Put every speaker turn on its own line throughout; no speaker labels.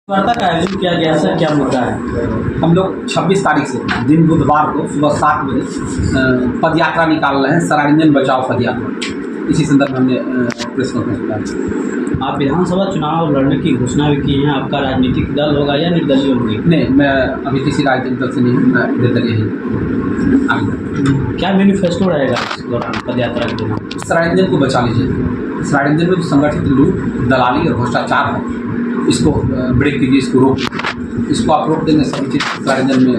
वार्ता का आयोजन किया गया सर, क्या मुद्दा है?
हम लोग 26 तारीख से दिन बुधवार को सुबह 7 बजे पद यात्रा निकाल रहे हैं, सरायरंजन बचाओ पद यात्रा। इसी संदर्भ में हमने प्रेस कॉन्फ्रेंस किया।
आप विधानसभा चुनाव लड़ने की घोषणा भी की हैं, आपका राजनीतिक दल होगा या निर्दलीय होंगे?
नहीं, मैं अभी किसी राजनीतिक दल से नहीं हूँ, मैं निर्दलीय ही आगे।
क्या मैनिफेस्टो रहेगा इस दौरान पद यात्रा के दौरान?
सरायरंजन को बचा लीजिए। सरायरंजन में जो संगठित लूट, दलाली और भ्रष्टाचार है, इसको ब्रेक कीजिए, इसको रोक, इसको आप रोक देंगे, सभी चीज़ सरायरंजन में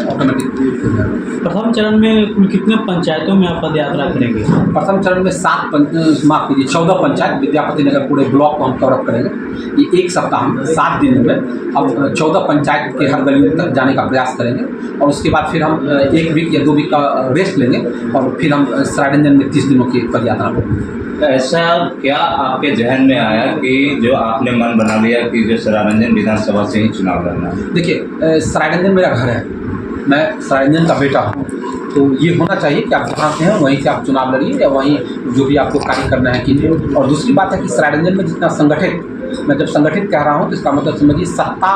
ऑटोमेटिक हो जाएगा।
प्रथम चरण में कुल कितने पंचायतों में आप पद यात्रा करेंगे?
प्रथम चरण में 14 पंचायत विद्यापति नगर पूरे ब्लॉक को हम कवर अप करेंगे। ये एक सप्ताह में 7 दिनों में हम 14 पंचायत के हर गलियों तक जाने का प्रयास करेंगे और उसके बाद फिर हम 1 वीक या 2 वीक का रेस्ट लेंगे और फिर हम सरायरंजन में 30 दिनों की पद यात्रा करेंगे।
ऐसा क्या आपके जहन में आया कि जो आपने मन बना लिया कि जो सरायरंजन विधानसभा से ही चुनाव लड़ना है?
देखिए, सरायरंजन मेरा घर है, मैं सरायरंजन का बेटा हूँ, तो ये होना चाहिए कि आप जहाँ से हैं वहीं से आप चुनाव लड़िए या वहीं जो भी आपको कार्य करना है कीजिए। और दूसरी बात है कि सरायरंजन में जितना संगठित, मैं जब संगठित कह रहा हूँ तो इसका मतलब समझिए सत्ता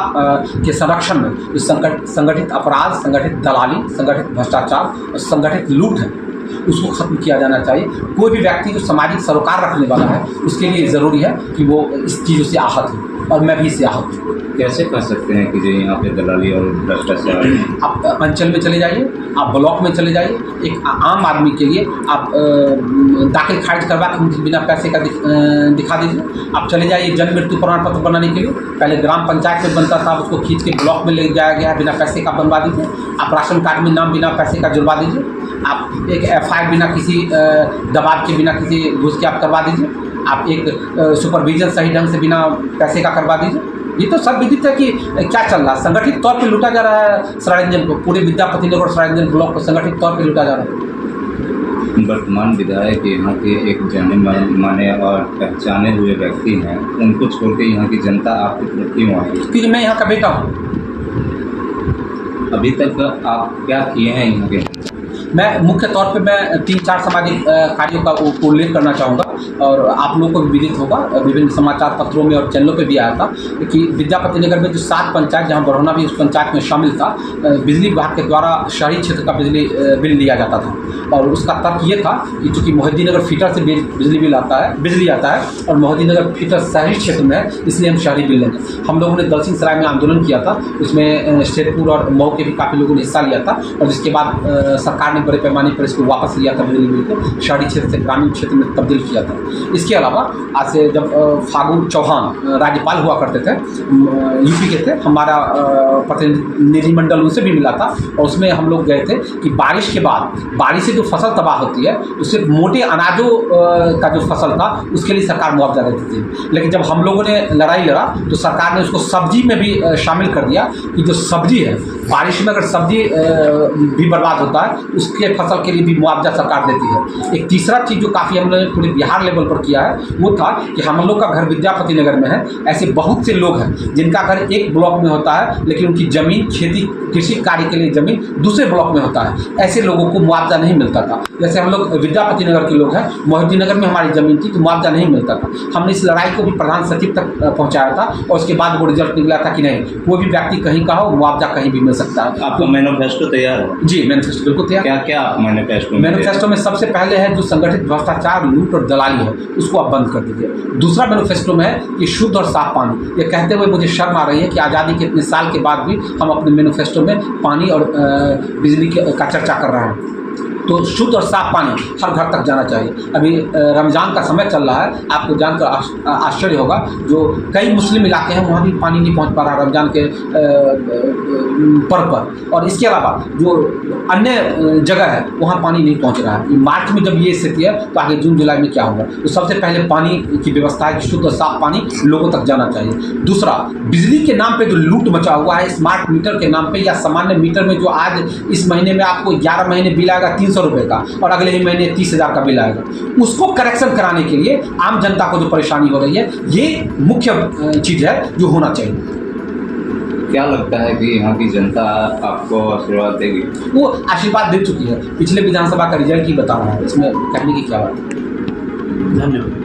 के संरक्षण में जो संगठित अपराध, संगठित दलाली, संगठित भ्रष्टाचार और संगठित लूट है, उसको खत्म किया जाना चाहिए। कोई भी व्यक्ति जो सामाजिक सरोकार रखने वाला है उसके लिए ज़रूरी है कि वो इस चीज़ों से आहत हो, और मैं भी इससे आहत हूँ।
कैसे कर सकते हैं कि जो यहाँ पे दलाली और भ्रष्टाचार?
आप अंचल में चले जाइए, आप ब्लॉक में चले जाइए, एक आम आदमी के लिए आप दाखिल खारिज करवा के बिना पैसे का दिखा दीजिए। आप चले जाइए जन्म मृत्यु प्रमाण पत्र बनाने के लिए, पहले ग्राम पंचायत में बनता था, उसको खींच के ब्लॉक में ले जाया गया, बिना पैसे का बनवा दीजिए। आप राशन कार्ड में नाम बिना पैसे का जुड़वा दीजिए। आप एक FIR बिना किसी दबाव के, बिना किसी घूस के आप करवा दीजिए। आप एक सुपरविजन सही ढंग से बिना पैसे का करवा दीजिए। ये तो सब विदित है कि क्या चल रहा है, संगठित तौर पे लूटा जा रहा है सरायरंजन को, पूरे विद्यापति नगर सरायरंजन ब्लॉक को संगठित तौर पे लूटा जा रहा है।
वर्तमान विधायक यहाँ के एक जाने माने और पहचाने हुए व्यक्ति हैं, उनको छोड़ के यहाँ की जनता आपकी तरफ क्यों आई?
क्योंकि मैं यहाँ का बेटा हूँ।
अभी तक आप क्या किए हैं यहाँ के?
मैं मुख्य तौर पे मैं 3-4 सामाजिक कार्यों का उल्लेख करना चाहूँगा और आप लोगों को भी विदित होगा, विभिन्न समाचार पत्रों में और चैनलों पे भी आया था कि विद्यापति नगर में जो 7 पंचायत, जहाँ बरौना भी उस पंचायत में शामिल था, बिजली विभाग के द्वारा शहरी क्षेत्र का बिजली बिल लिया जाता था। और उसका तर्क ये था कि चूँकि मोहिद्दीनगर फीटर से बिजली आता है और मोहिद्दीनगर फीटर शहरी क्षेत्र में है, इसलिए हम शहरी बिल लेंगे। हम लोगों ने दलसिंह सराय में आंदोलन किया था, उसमें शेरपुर और मऊ के भी काफ़ी लोगों ने हिस्सा लिया था और जिसके बाद सरकार ने बड़े पैमाने पर इसको वापस लिया था, बिजली बिल को शहरी क्षेत्र से ग्रामीण क्षेत्र में तब्दील किया था। इसके अलावा आज से जब फागू चौहान राज्यपाल हुआ करते थे, यूपी के थे, हमारा प्रतिनिधिमंडल उनसे भी मिला था और उसमें हम लोग गए थे कि बारिश के बाद, बारिश से जो फसल तबाह होती है उससे मोटे अनाजों का जो फसल था उसके लिए सरकार मुआवजा देती थी। लेकिन जब हम लोगों ने लड़ाई लड़ा तो सरकार ने उसको सब्जी में भी शामिल कर दिया कि जो सब्जी है, बारिश में अगर सब्जी भी बर्बाद होता है उसके फसल के लिए भी मुआवजा सरकार देती है। एक तीसरा चीज़ जो काफ़ी हमने पूरे बिहार लेवल पर किया है वो था कि हम लोग का घर विद्यापति नगर में है, ऐसे बहुत से लोग हैं जिनका घर एक ब्लॉक में होता है लेकिन उनकी ज़मीन खेती कृषि कार्य के लिए ज़मीन दूसरे ब्लॉक में होता है। ऐसे लोगों को मुआवजा नहीं मिलता था। जैसे हम लोग विद्यापति नगर के लोग हैं, मोहिद्दीनगर में हमारी ज़मीन थी तो मुआवजा नहीं मिलता था। हमने इस लड़ाई को भी प्रधान सचिव तक पहुँचाया था और उसके बाद वो रिजल्ट निकला था कि नहीं, कोई भी व्यक्ति कहीं का हो, मुआवजा कहीं भी मिल सकता है।
आपका मैनिफेस्टो तैयार है?
जी, मैनिफेस्टो बिल्कुल तैयार।
क्या क्या आप
मैनिफेस्टो में सबसे पहले है जो संगठित भ्रष्टाचार, लूट और दलाली है उसको आप बंद कर दीजिए। दूसरा मैनिफेस्टो में है कि शुद्ध और साफ पानी। ये कहते हुए मुझे शर्म आ रही है कि आज़ादी के इतने साल के बाद भी हम अपने मैनिफेस्टो में पानी और बिजली का चर्चा कर रहे हैं। तो शुद्ध और साफ पानी हर घर तक जाना चाहिए। अभी रमज़ान का समय चल रहा है, आपको जानकर आश्चर्य होगा, जो कई मुस्लिम इलाके हैं वहाँ भी पानी नहीं पहुँच पा रहा रमज़ान के पर्व पर। और इसके अलावा जो अन्य जगह है वहाँ पानी नहीं पहुँच रहा है। मार्च में जब ये स्थिति है तो आगे जून जुलाई में क्या होगा? तो सबसे पहले पानी की व्यवस्था है कि शुद्ध और साफ पानी लोगों तक जाना चाहिए। दूसरा, बिजली के नाम पे जो लूट मचा हुआ है स्मार्ट मीटर के नाम पे या सामान्य मीटर में, जो आज इस महीने में आपको 11 महीने बिल आएगा 300 रुपये का और अगले ही महीने 30,000 का बिल आएगा, उसको करेक्शन कराने के लिए आम जनता को जो परेशानी हो रही है, ये मुख्य चीज़ है जो होना चाहिए।
क्या लगता है कि यहाँ की जनता आपको आशीर्वाद देगी?
वो आशीर्वाद दे चुकी है। पिछले विधानसभा का रिजल्ट ही बता रहा है, इसमें कहने की क्या बात है।
धन्यवाद।